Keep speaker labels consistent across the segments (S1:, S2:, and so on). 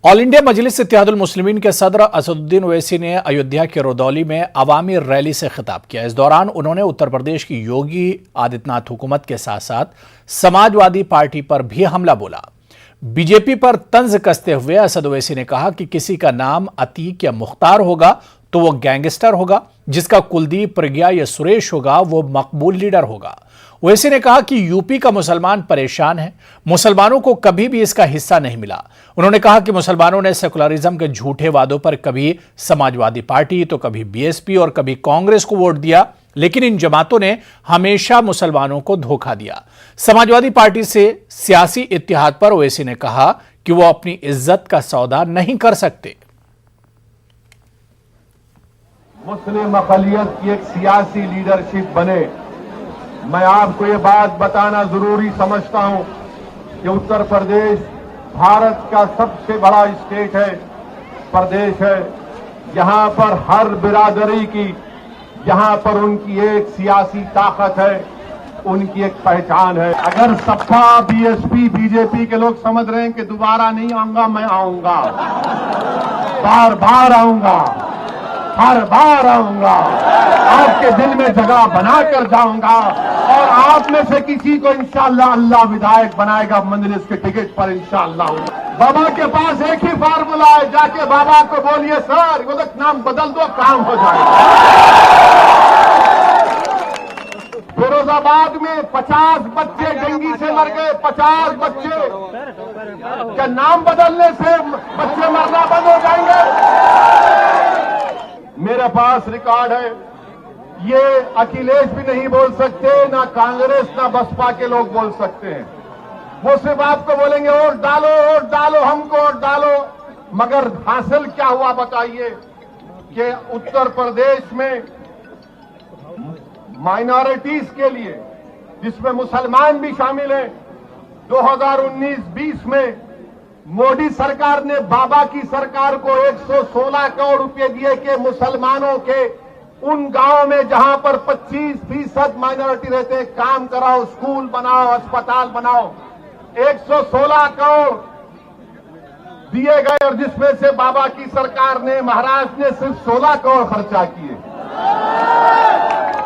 S1: All India मजलिस इत्तेहादुल मुस्लिमीन के सदर असदुद्दीन ओवैसी ने अयोध्या के रुदौली में अवामी रैली से खिताब किया। इस दौरान उन्होंने उत्तर प्रदेश की योगी आदित्यनाथ हुकूमत के साथ साथ समाजवादी पार्टी पर भी हमला बोला। बीजेपी पर तंज कसते हुए असद ओवैसी ने कहा कि किसी का नाम अतीक या मुख्तार होगा तो वो गैंगस्टर होगा, जिसका कुलदीप, प्रज्ञा या सुरेश होगा वो मकबूल लीडर होगा। ओवैसी ने कहा कि यूपी का मुसलमान परेशान है, मुसलमानों को कभी भी इसका हिस्सा नहीं मिला। उन्होंने कहा कि मुसलमानों ने सेकुलरिज्म के झूठे वादों पर कभी समाजवादी पार्टी तो कभी बीएसपी और कभी कांग्रेस को वोट दिया, लेकिन इन जमातों ने हमेशा मुसलमानों को धोखा दिया। समाजवादी पार्टी से सियासी इत्तेहाद पर ओवैसी ने कहा कि वो अपनी इज्जत का सौदा नहीं कर सकते।
S2: मुस्लिम अक़लियत की एक सियासी लीडरशिप बने। मैं आपको ये बात बताना जरूरी समझता हूं कि उत्तर प्रदेश भारत का सबसे बड़ा स्टेट है, प्रदेश है। यहां पर हर बिरादरी की, यहां पर उनकी एक सियासी ताकत है, उनकी एक पहचान है। अगर सपा, बीएसपी, बीजेपी के लोग समझ रहे हैं कि दोबारा नहीं आऊंगा, मैं आऊंगा, बार बार आऊंगा, हर बार आऊंगा, आपके दिल में जगह बनाकर जाऊंगा और आप में से किसी को इंशाअल्लाह अल्लाह विधायक बनाएगा मजलिस के टिकट पर इंशाअल्लाह। बाबा के पास एक ही फार्मूला है, जाके बाबा को बोलिए सर वो तक नाम बदल दो, काम हो जाएगा। फिरोजाबाद में 50 बच्चे डेंगू से मर गए, 50 बच्चे। क्या नाम बदलने से बच्चे मरना बंद हो जाएंगे? मेरे पास रिकॉर्ड है, ये अखिलेश भी नहीं बोल सकते, ना कांग्रेस ना बसपा के लोग बोल सकते हैं। वो सिर्फ आपको बोलेंगे वोट डालो, वोट डालो, हमको वोट डालो, मगर हासिल क्या हुआ बताइए कि उत्तर प्रदेश में माइनॉरिटीज के लिए, जिसमें मुसलमान भी शामिल हैं, 2019-20 में मोदी सरकार ने बाबा की सरकार को 116 करोड़ रुपए दिए कि मुसलमानों के उन गांवों में जहां पर 25% माइनॉरिटी रहते हैं काम कराओ, स्कूल बनाओ, अस्पताल बनाओ। 116 करोड़ दिए गए और जिसमें से बाबा की सरकार ने, महाराष्ट्र ने सिर्फ 16 करोड़ खर्चा किए।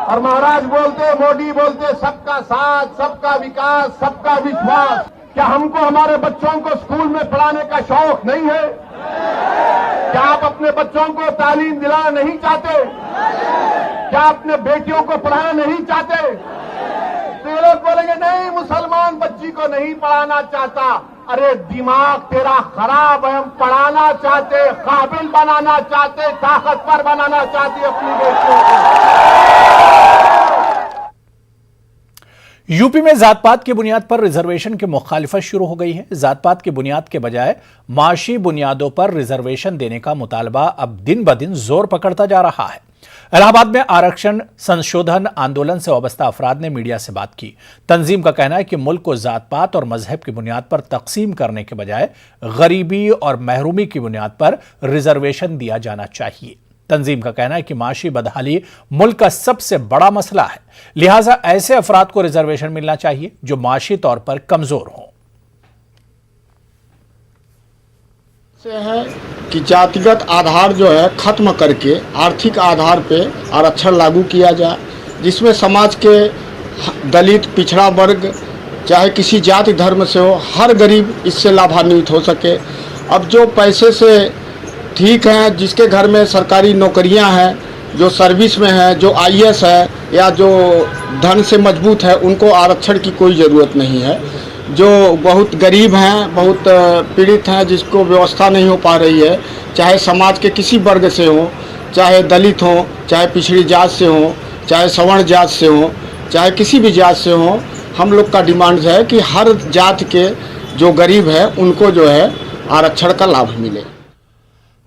S2: और महाराज बोलते, मोदी बोलते सबका साथ, सबका विकास, सबका विश्वास। क्या हमको हमारे बच्चों को स्कूल में पढ़ाने का शौक नहीं है? क्या आप अपने बच्चों को तालीम दिलाना नहीं चाहते? क्या अपने बेटियों को पढ़ाना नहीं चाहते? तो ये लोग बोलेंगे नहीं, मुसलमान बच्ची को नहीं पढ़ाना चाहता। अरे दिमाग तेरा खराब है, हम पढ़ाना चाहते, काबिल बनाना चाहते, ताकतवर बनाना चाहते अपनी बेटियों को।
S1: यूपी में जात पात की बुनियाद पर रिजर्वेशन की मुखालिफत शुरू हो गई है। जात पात की बुनियाद के बजाय माशी बुनियादों पर रिजर्वेशन देने का मुतालबा अब दिन ब दिन जोर पकड़ता जा रहा है। इलाहाबाद में आरक्षण संशोधन आंदोलन से वाबस्ता अफराद ने मीडिया से बात की। तंजीम का कहना है कि मुल्क को जात पात और मजहब की बुनियाद पर तकसीम करने के बजाय गरीबी और महरूमी की बुनियाद पर रिजर्वेशन दिया जाना चाहिए। तंजीम का कहना है कि माशी बदहाली मुल्क का सबसे बड़ा मसला है, लिहाजा ऐसे अफराद को रिजर्वेशन मिलना चाहिए जो माशी तौर पर कमजोर हों।
S3: से है कि जातिगत आधार जो है खत्म करके आर्थिक आधार पे आरक्षण लागू किया जाए, जिसमें समाज के दलित, पिछड़ा वर्ग, चाहे किसी जाति धर्म से हो, हर गरीब इससे लाभान्वित हो सके। अब जो पैसे से ठीक है, जिसके घर में सरकारी नौकरियां हैं, जो सर्विस में है, जो आईएएस है या जो धन से मजबूत है, उनको आरक्षण की कोई ज़रूरत नहीं है। जो बहुत गरीब हैं, बहुत पीड़ित हैं, जिसको व्यवस्था नहीं हो पा रही है, चाहे समाज के किसी वर्ग से हो, चाहे दलित हो, चाहे पिछड़ी जात से हो, चाहे सवर्ण जात से हो, चाहे किसी भी जात से हो, हम लोग का डिमांड है कि हर जात के जो गरीब है उनको जो है आरक्षण का लाभ मिले।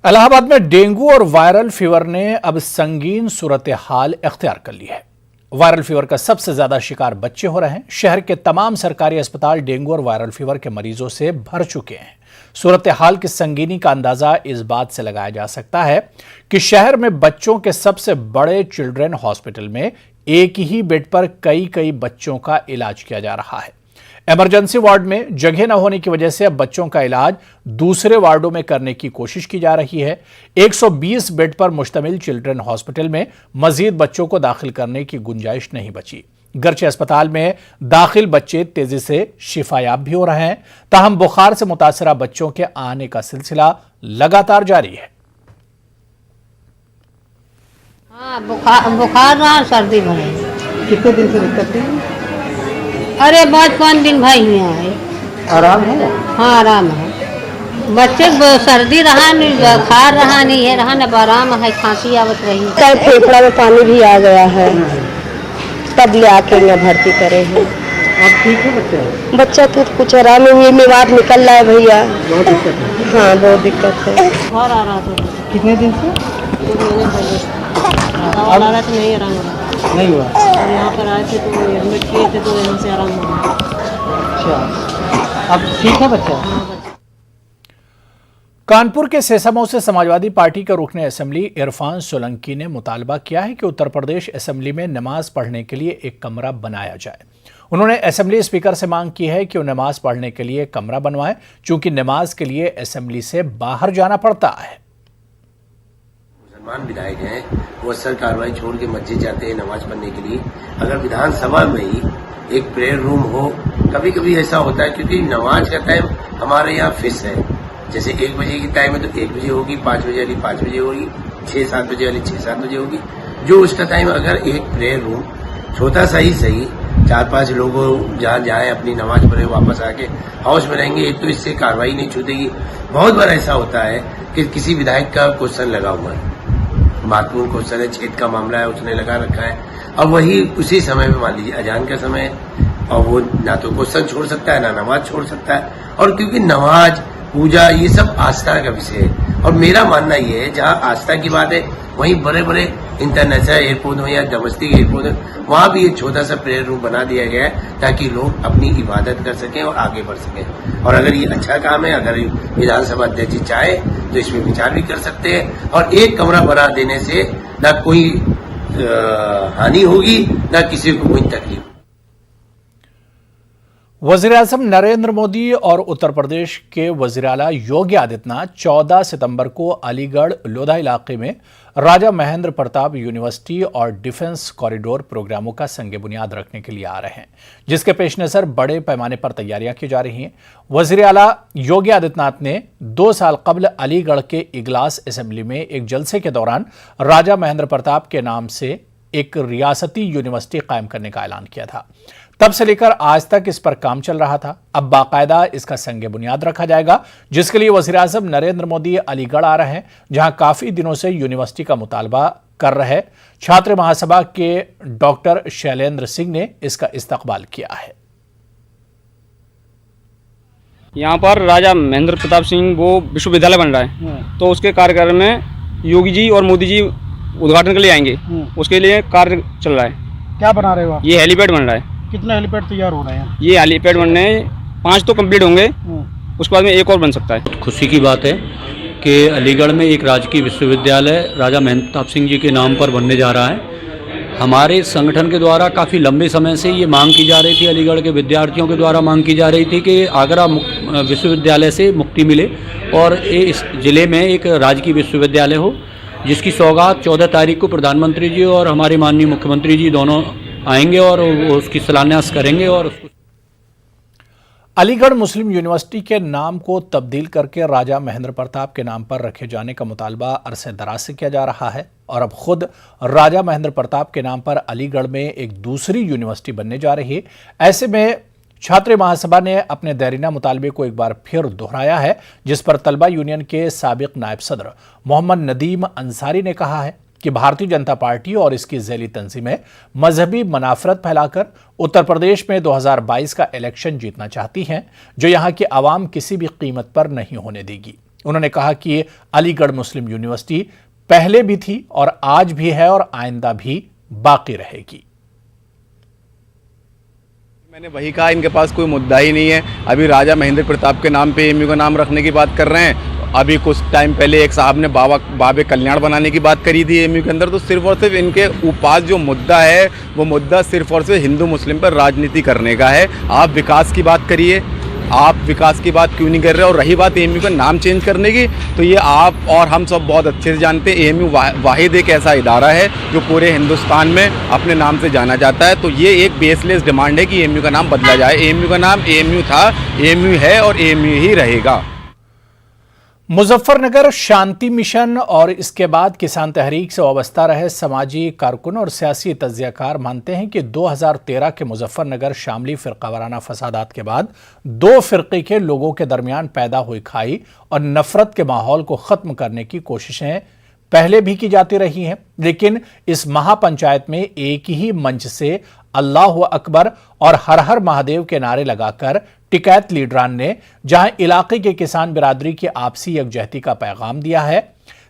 S1: इलाहाबाद में डेंगू और वायरल फीवर ने अब संगीन सूरत हाल इख्तियार कर ली है। वायरल फीवर का सबसे ज्यादा शिकार बच्चे हो रहे हैं। शहर के तमाम सरकारी अस्पताल डेंगू और वायरल फीवर के मरीजों से भर चुके हैं। सूरत हाल की संगीनी का अंदाजा इस बात से लगाया जा सकता है कि शहर में बच्चों के सबसे बड़े चिल्ड्रन हॉस्पिटल में एक ही बेड पर कई बच्चों का इलाज किया जा रहा है। इमरजेंसी वार्ड में जगह न होने की वजह से अब बच्चों का इलाज दूसरे वार्डों में करने की कोशिश की जा रही है। 120 बेड पर मुश्तमिल चिल्ड्रन हॉस्पिटल में मजीद बच्चों को दाखिल करने की गुंजाइश नहीं बची। गर्चे अस्पताल में दाखिल बच्चे तेजी से शिफायाब भी हो रहे हैं, ताहम बुखार से मुतासरा बच्चों के आने का सिलसिला लगातार जारी है।
S4: हाँ, बुखार रहा, सर्दी भरी।
S5: कितने दिन से दिक्कत थी?
S4: अरे 5 दिन भाई हुए हैं।
S5: आराम है?
S4: हाँ, आराम है। बच्चे को सर्दी रहा नहीं, बुखार रहा नहीं है, रहा न आराम है, खांसी आवत रही।
S6: फेफड़ा में पानी भी आ गया है, तब ले आके मैं भर्ती करे हैं।
S5: आप ठीक है बच्चा?
S6: बच्चा तो कुछ आराम है, मेवाड़ निकल रहा है भैया।
S5: बहुत दिक्कत है?
S6: हाँ, बहुत दिक्कत है।
S4: बुखार आ रहा था।
S5: कितने दिन से?
S4: 2 महीने पहले आ रहा था, नहीं आराम हो रहा।
S5: नहीं हुआ?
S4: और यहाँ पर आए थे तो एडमिट किए थे तो यहाँ से आराम हो गया।
S5: अच्छा, अब ठीक है बच्चा?
S4: हाँ, बच्चा।
S1: कानपुर के सेसमो से समाजवादी पार्टी के रुकने असेंबली इरफान सोलंकी ने मुतालबा किया है कि उत्तर प्रदेश असेंबली में नमाज पढ़ने के लिए एक कमरा बनाया जाए। उन्होंने असेंबली स्पीकर से मांग की है कि वो नमाज पढ़ने के लिए कमरा बनवाएं, चूंकि नमाज के लिए असेंबली से बाहर जाना पड़ता है।
S7: मुसलमान विधायक हैं, वो अक्सर कार्रवाई छोड़ के मस्जिद जाते हैं नमाज पढ़ने के लिए। अगर विधानसभा में ही एक प्रेयर रूम हो, कभी कभी ऐसा होता है क्योंकि नमाज का टाइम हमारे यहाँ फिक्स है। जैसे 1 बजे की टाइम है तो 1 बजे होगी, 5 बजे वाली 5 बजे होगी, 6-7 बजे वाली 6-7 बजे होगी। जो उसका टाइम, अगर एक प्रेयर रूम छोटा सा ही सही 4-5 लोग जहाँ जाए अपनी नमाज पढ़े वापस आके हाउस में रहेंगे, एक तो इससे कार्रवाई नहीं छूटेगी। बहुत बार ऐसा होता है कि किसी विधायक का क्वेश्चन लगा हुआ है, महत्वपूर्ण क्वेश्चन है, छेद का मामला है, उसने लगा रखा है, अब वही उसी समय में मान लीजिए अजान का समय है और वो ना तो क्वेश्चन छोड़ सकता है ना नमाज छोड़ सकता है। और क्योंकि नमाज पूजा ये सब आस्था का विषय है और मेरा मानना ये है जहाँ आस्था की बात है वहीं बड़े बड़े इंटरनेशनल एयरपोर्ट हो या डोमेस्टिक एयरपोर्ट हो, वहां भी एक छोटा सा प्रेयर रूम बना दिया गया है ताकि लोग अपनी इबादत कर सकें और आगे बढ़ सकें। और अगर ये अच्छा काम है, अगर विधानसभा अध्यक्ष जी चाहे तो इसमें विचार भी कर सकते हैं। और एक कमरा बना देने से न कोई हानि होगी न किसी को कोई तकलीफ।
S1: वज़ीर-ए-आज़म नरेंद्र मोदी और उत्तर प्रदेश के वज़ीर आला योगी आदित्यनाथ 14 सितंबर को अलीगढ़ लोधा इलाके में राजा महेंद्र प्रताप यूनिवर्सिटी और डिफेंस कॉरिडोर प्रोग्रामों का संग बुनियाद रखने के लिए आ रहे हैं, जिसके पेश नज़र बड़े पैमाने पर तैयारियां की जा रही हैं। वज़ीर आला योगी आदित्यनाथ ने 2 साल कबल अलीगढ़ के इगलास असेंबली में एक जलसे के दौरान राजा महेंद्र प्रताप के नाम से एक रियासती यूनिवर्सिटी कायम करने का ऐलान किया था। तब से लेकर आज तक इस पर काम चल रहा था। अब बाकायदा इसका संग बुनियाद रखा जाएगा, जिसके लिए वज़ीर-ए-आज़म नरेंद्र मोदी अलीगढ़ आ रहे हैं, जहां काफी दिनों से यूनिवर्सिटी का मुतालबा कर रहे छात्र महासभा के डॉक्टर शैलेंद्र सिंह ने इसका इस्तकबाल किया है।
S8: यहाँ पर राजा महेंद्र प्रताप सिंह वो विश्वविद्यालय बन रहा है, तो उसके कार्यक्रम में योगी जी और मोदी जी उद्घाटन के लिए आएंगे। उसके लिए कार्य चल रहा है।
S5: क्या बना रहे हो आप?
S8: ये हेलीपैड बन रहा है।
S5: कितने हेलीपैड तैयार हो रहे हैं?
S8: ये हेलीपैड बनने 5 तो कंप्लीट होंगे, उसके बाद में एक और बन सकता है।
S9: खुशी की बात है कि अलीगढ़ में एक राजकीय विश्वविद्यालय राजा महेंद्र प्रताप सिंह जी के नाम पर बनने जा रहा है। हमारे संगठन के द्वारा काफ़ी लंबे समय से ये मांग की जा रही थी, अलीगढ़ के विद्यार्थियों के द्वारा मांग की जा रही थी कि आगरा विश्वविद्यालय से मुक्ति मिले और इस जिले में एक राजकीय विश्वविद्यालय हो, जिसकी सौगात 14 तारीख को प्रधानमंत्री जी और हमारे माननीय मुख्यमंत्री जी दोनों आएंगे और उसकी शिलान्यास करेंगे। और
S1: अलीगढ़ मुस्लिम यूनिवर्सिटी के नाम को तब्दील करके राजा महेंद्र प्रताप के नाम पर रखे जाने का मुतालबा अरसे दराज से किया जा रहा है और अब खुद राजा महेंद्र प्रताप के नाम पर अलीगढ़ में एक दूसरी यूनिवर्सिटी बनने जा रही है। ऐसे में छात्र महासभा ने अपने देरीना मुतालबे को एक बार फिर दोहराया है, जिस पर तलबा यूनियन के साबिक नायब सदर मोहम्मद नदीम अंसारी ने कहा है कि भारतीय जनता पार्टी और इसकी झैली तंजीमें मजहबी मनाफरत फैलाकर उत्तर प्रदेश में 2022 का इलेक्शन जीतना चाहती हैं, जो यहां की आवाम किसी भी कीमत पर नहीं होने देगी। उन्होंने कहा कि अलीगढ़ मुस्लिम यूनिवर्सिटी पहले भी थी और आज भी है और आइंदा भी बाकी रहेगी।
S10: मैंने वही कहा, इनके पास कोई मुद्दा ही नहीं है। अभी राजा महेंद्र प्रताप के नाम पे एमयू का नाम रखने की बात कर रहे हैं। अभी कुछ टाइम पहले एक साहब ने बाबे कल्याण बनाने की बात करी थी एएमयू के अंदर, तो सिर्फ और सिर्फ इनके पास जो मुद्दा है वो मुद्दा सिर्फ और सिर्फ हिंदू मुस्लिम पर राजनीति करने का है। आप विकास की बात करिए, आप विकास की बात क्यों नहीं कर रहे? और रही बात एएमयू का नाम चेंज करने की, तो ये आप और हम सब बहुत अच्छे से जानते हैं, एएमयू वाहिद एक ऐसा इदारा है जो पूरे हिंदुस्तान में अपने नाम से जाना जाता है। तो ये एक बेसलेस डिमांड है कि एएमयू का नाम बदला जाए। एएमयू का नाम एएमयू था, एएमयू है और एएमयू ही रहेगा।
S1: मुजफ्फरनगर शांति मिशन और इसके बाद किसान तहरीक से वाबस्ता रहे समाजी कारकुन और सियासी तज्जियाकार मानते हैं कि 2013 के मुजफ्फरनगर शामली फिरकावाराना फसादात के बाद दो फिरके के लोगों के दरमियान पैदा हुई खाई और नफरत के माहौल को खत्म करने की कोशिशें पहले भी की जाती रही हैं, लेकिन इस महापंचायत में एक ही मंच से अल्लाह अकबर और हर हर महादेव के नारे लगाकर टिकैत लीडरान ने जहां इलाके के किसान बिरादरी की आपसी यकजहती का पैगाम दिया है,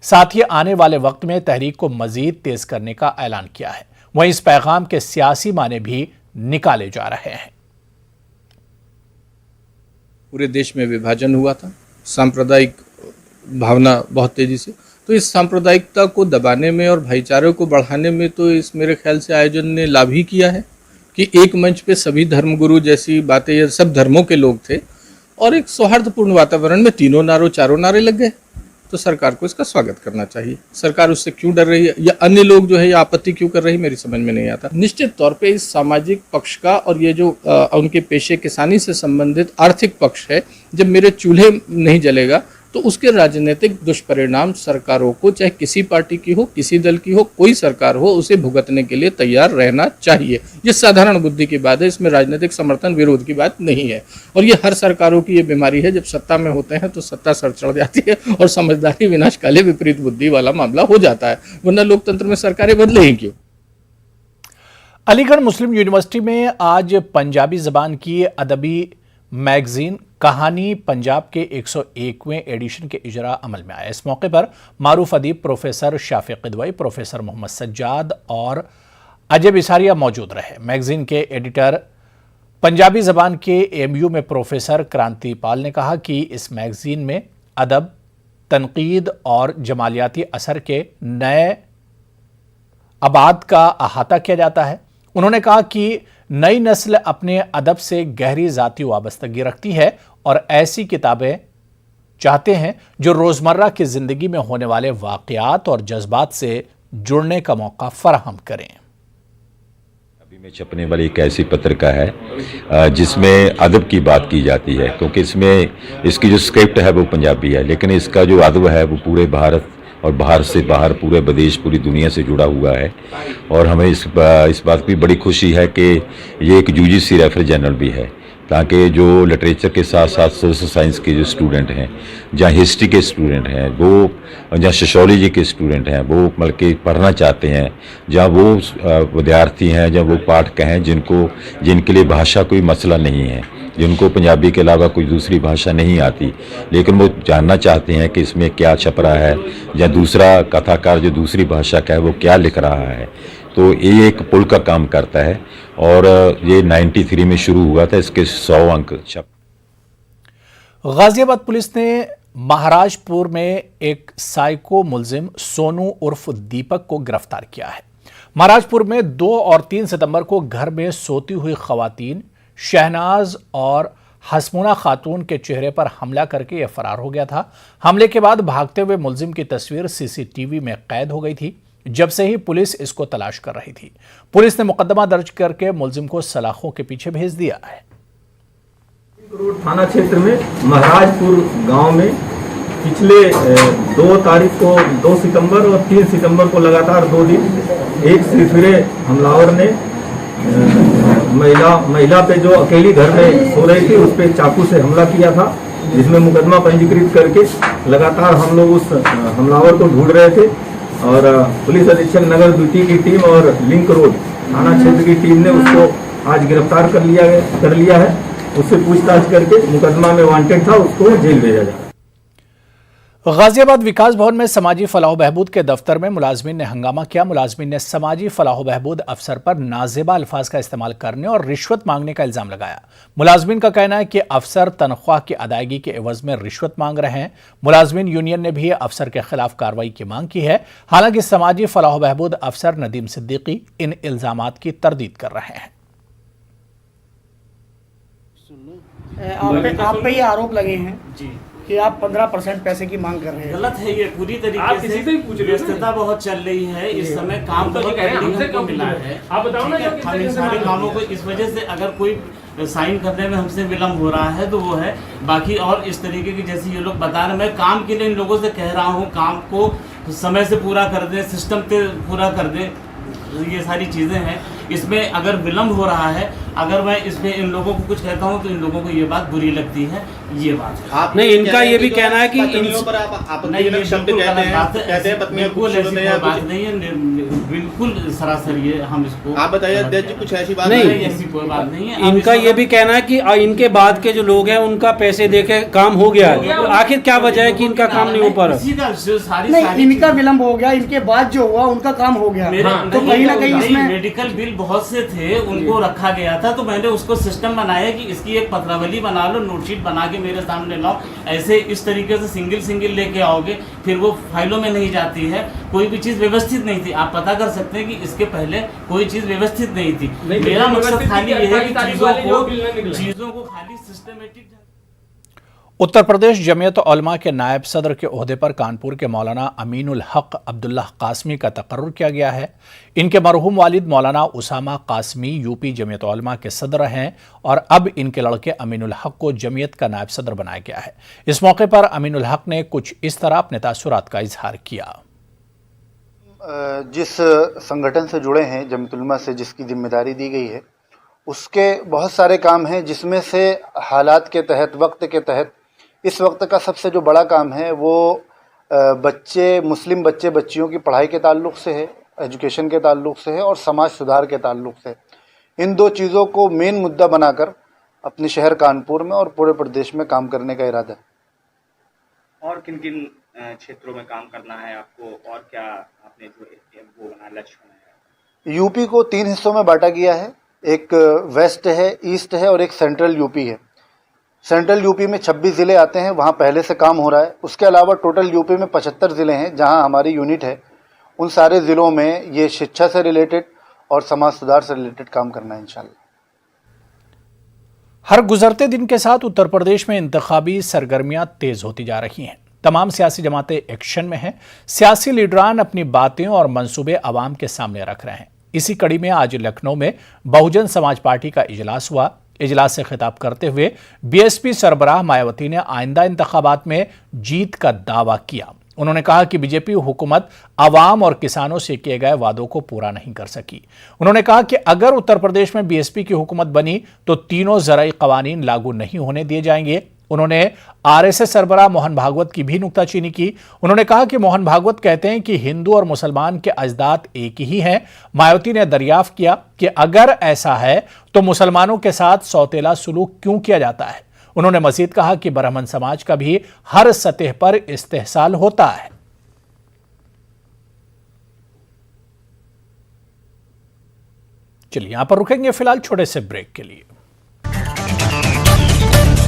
S1: साथ ही आने वाले वक्त में तहरीक को मजीद तेज करने का ऐलान किया है, वहीं इस पैगाम के सियासी माने भी निकाले जा रहे हैं।
S11: पूरे देश में विभाजन हुआ था, सांप्रदायिक भावना बहुत तेजी से, तो इस सांप्रदायिकता को दबाने में और भाईचारे को बढ़ाने में तो इस मेरे ख्याल से आयोजन ने लाभ ही किया है कि एक मंच पे सभी धर्मगुरु जैसी बातें, ये सब धर्मों के लोग थे और एक सौहार्दपूर्ण वातावरण में तीनों नारों चारों नारे लग गए। तो सरकार को इसका स्वागत करना चाहिए। सरकार उससे क्यों डर रही है या अन्य लोग जो है ये आपत्ति क्यों कर रही है, मेरी समझ में नहीं आता। निश्चित तौर पे इस सामाजिक पक्ष का और ये जो उनके पेशे किसानी से संबंधित आर्थिक पक्ष है, जब मेरे चूल्हे नहीं जलेगा तो उसके राजनीतिक दुष्परिणाम सरकारों को, चाहे किसी पार्टी की हो, किसी दल की हो, कोई सरकार हो, उसे भुगतने के लिए तैयार रहना चाहिए। ये साधारण बुद्धि की बात है, इसमें राजनीतिक समर्थन विरोध की बात नहीं है। और ये हर सरकारों की ये बीमारी है, जब सत्ता में होते हैं तो सत्ता सर चढ़ जाती है और समझदारी विनाश काले विपरीत बुद्धि वाला मामला हो जाता है, वरना लोकतंत्र में सरकारें बदले ही क्यों।
S1: अलीगढ़ मुस्लिम यूनिवर्सिटी में आज पंजाबी जबान की अदबी मैगजीन कहानी पंजाब के 101वें एडिशन के इजरा अमल में आया। इस मौके पर मारूफ अदीब प्रोफेसर शाफी किदवई, प्रोफेसर मोहम्मद सज्जाद और अजय बिसारिया मौजूद रहे। मैगजीन के एडिटर पंजाबी जबान के एएमयू में प्रोफेसर क्रांति पाल ने कहा कि इस मैगजीन में अदब, तनकीद और जमालियाती असर के नए अबाद का अहाता किया जाता है। उन्होंने कहा कि नई नस्ल अपने अदब से गहरी ज़ाती वाबस्तगी रखती है और ऐसी किताबें चाहते हैं जो रोज़मर्रा की ज़िंदगी में होने वाले वाक़यात और जज्बात से जुड़ने का मौका फराहम करें।
S12: अभी में छपने वाली एक ऐसी पत्रिका है जिसमें अदब की बात की जाती है, क्योंकि इसमें इसकी जो स्क्रिप्ट है वो पंजाबी है, लेकिन इसका जो अदब है वो पूरे भारत और बाहर से बाहर पूरे विदेश, पूरी दुनिया से जुड़ा हुआ है। और हमें इस बात की बड़ी खुशी है कि ये एक यूजीसी रेफर जर्नल भी है, ताकि जो लिटरेचर के साथ साथ सोशल साइंस के जो स्टूडेंट हैं, जहाँ हिस्ट्री के स्टूडेंट हैं, वो जहाँ सोशियोलॉजी के स्टूडेंट हैं, वो मतलब कि पढ़ना चाहते हैं, जहाँ वो विद्यार्थी हैं, जहाँ वो पाठक हैं जिनके लिए भाषा कोई मसला नहीं है, जिनको पंजाबी के अलावा कोई दूसरी भाषा नहीं आती, लेकिन वो जानना चाहते हैं कि इसमें क्या छप रहा है, या दूसरा कथाकार जो दूसरी भाषा का है वो क्या लिख रहा है। तो ये एक पुल का काम करता है और ये 93 में शुरू हुआ था, इसके 100 अंक छप।
S1: गाजियाबाद पुलिस ने महाराजपुर में एक साइको मुलजिम सोनू उर्फ दीपक को गिरफ्तार किया है। महाराजपुर में 2 और 3 सितंबर को घर में सोती हुई खवातीन शहनाज और हसमुना खातून के चेहरे पर हमला करके यह फरार हो गया था। हमले के बाद भागते हुए मुलजिम की तस्वीर सीसीटीवी में कैद हो गई थी। जब से ही पुलिस इसको तलाश कर रही थी। पुलिस ने मुकदमा दर्ज करके मुलजिम को सलाखों के पीछे भेज दिया है।
S13: थाना क्षेत्र में महाराजपुर गांव में पिछले 2 तारीख को 2 सितंबर और 3 सितंबर को लगातार 2 दिन एक सिरफिरे हमलावर ने महिला पे जो अकेली घर में सो रही थी उस पे चाकू से हमला किया था, जिसमें मुकदमा पंजीकृत करके लगातार हम लोग उस हमलावर को ढूंढ रहे थे और पुलिस अधीक्षक नगर द्वितीय की टीम और लिंक रोड थाना क्षेत्र की टीम ने उसको आज गिरफ्तार कर लिया है। उससे पूछताछ करके मुकदमा में वांटेड था, उसको जेल भेजा जाए।
S1: गाजियाबाद विकास भवन में समाजी फलाह बहबूद के दफ्तर में मुलाजमीन ने हंगामा किया। मुलाजमीन ने समाजी फलाह बहबूद अफसर पर नाजेबा अल्फाज का इस्तेमाल करने और रिश्वत मांगने का इल्जाम लगाया। मुलाजमीन का कहना है कि अफसर तनख्वाह की अदायगी के एवज में रिश्वत मांग रहे हैं। मुलाजमीन यूनियन ने भी अफसर के खिलाफ कार्रवाई की मांग की है। हालांकि समाजी फलाह बहबूद अफसर नदीम सिद्दीकी इन इल्जामात की तरदीद कर रहे हैं।
S5: आप पे ये आरोप लगे हैं जी कि आप 15% पैसे की मांग कर रहे हैं।
S14: गलत है ये पूरी तरीके से। व्यस्तता बहुत चल रही है इस समय, काम बहुत हमको मिला है। आप बताओ ना, हम इन सारे कामों को इस वजह से अगर कोई साइन करने में हमसे विलम्ब हो रहा है तो वो है। बाकी और इस तरीके की जैसे ये लोग बता रहे हैं, मैं काम के लिए इन लोगों से कह रहा हूँ काम को समय से पूरा कर दें, सिस्टम पे पूरा कर दें। ये सारी चीज़ें हैं, इसमें अगर विलम्ब हो रहा है, अगर मैं इसमें इन लोगों को कुछ कहता हूँ तो इन लोगों को ये बात बुरी लगती है। ये बात है।
S5: आप नहीं, इनका ये भी कहना है कि इन
S14: पर आप नहीं, शब्द कहते हैं, बिल्कुल ऐसी कोई बात नहीं है, बिल्कुल सरासर ये हम इसको आप बताइए अध्यक्ष जी, कुछ ऐसी बात नहीं, ऐसी कोई बात नहीं है।
S5: इनका ये भी कहना है कि इनके बाद के जो लोग हैं उनका पैसे देके काम हो गया है। आखिर क्या वजह है कि इनका काम नहीं हो पा रहा? नहीं, इनका विलम्ब हो गया, इनके बाद जो हुआ उनका काम हो गया। तो कहीं ना कहीं इसमें
S14: मेडिकल बिल बहुत से थे, उनको रखा गया था, तो मैंने उसको सिस्टम बनाया कि इसकी एक पत्रावली बना लो, नोटशीट बना के मेरे सामने लाओ। ऐसे इस तरीके से सिंगल सिंगल लेके आओगे फिर वो फाइलों में नहीं जाती है। कोई भी चीज़ व्यवस्थित नहीं थी, आप पता कर सकते हैं कि इसके पहले कोई चीज़ व्यवस्थित नहीं थी। मेरा मकसद खाली ये है कि चीज़ों को खाली सिस्टमेटिक।
S1: उत्तर प्रदेश जमीयत उलमा के नायब सदर के ओहदे पर कानपुर के मौलाना अमीनुल हक अब्दुल्ला कासमी का तकर्रुर किया गया है। इनके मरहूम वालिद मौलाना उसामा कासमी यूपी जमीयत उलमा के सदर हैं और अब इनके लड़के अमीनुल हक को जमीयत का नायब सदर बनाया गया है। इस मौके पर अमीनुल हक ने कुछ इस तरह अपने तासुरात का इजहार किया।
S15: जिस संगठन से जुड़े हैं, जमीयत उलमा से जिसकी जिम्मेदारी दी गई है, उसके बहुत सारे काम हैं, जिसमें से हालात के तहत, वक्त के तहत इस वक्त का सबसे जो बड़ा काम है वो मुस्लिम बच्चे बच्चियों की पढ़ाई के ताल्लुक़ से है, एजुकेशन के ताल्लुक़ से है और समाज सुधार के ताल्लुक़ से। इन दो चीज़ों को मेन मुद्दा बनाकर अपने शहर कानपुर में और पूरे प्रदेश में काम करने का इरादा है।
S16: और किन किन क्षेत्रों में काम करना है आपको, और क्या आपने जो वो बना लक्ष्य बनाया?
S15: यूपी को 3 हिस्सों में बांटा गया है। एक वेस्ट है, ईस्ट है और एक सेंट्रल यूपी है। सेंट्रल यूपी में 26 ज़िले आते हैं, वहाँ पहले से काम हो रहा है। उसके अलावा टोटल यूपी में 75 ज़िले हैं जहाँ हमारी यूनिट है। उन सारे ज़िलों में ये शिक्षा से रिलेटेड और समाज सुधार से रिलेटेड काम करना है इंशाल्लाह।
S1: हर गुजरते दिन के साथ उत्तर प्रदेश में इंतखाबी सरगर्मियां तेज होती जा रही हैं। तमाम सियासी जमातें एक्शन में हैं। सियासी लीडरान अपनी बातें और मंसूबे अवाम के सामने रख रहे हैं। इसी कड़ी में आज लखनऊ में बहुजन समाज पार्टी का इजलास हुआ। इजलास से खिताब करते हुए बीएसपी सरबराह मायावती ने आइंदा इंतखाबात में जीत का दावा किया। उन्होंने कहा कि बीजेपी हुकूमत आवाम और किसानों से किए गए वादों को पूरा नहीं कर सकी। उन्होंने कहा कि अगर उत्तर प्रदेश में बीएसपी की हुकूमत बनी तो तीनों ज़राई क़वानीन लागू नहीं होने दिए जाएंगे। उन्होंने आरएसएस सरबराह मोहन भागवत की भी नुक्ताचीनी की। उन्होंने कहा कि मोहन भागवत कहते हैं कि हिंदू और मुसलमान के अजदाद एक ही हैं। मायावती ने दरियाफ्त किया कि अगर ऐसा है तो मुसलमानों के साथ सौतेला सुलूक क्यों किया जाता है। उन्होंने मजीद कहा कि ब्राह्मण समाज का भी हर सतह पर इस्तेहसाल होता है। चलिए यहां पर रुकेंगे फिलहाल छोटे से ब्रेक के लिए।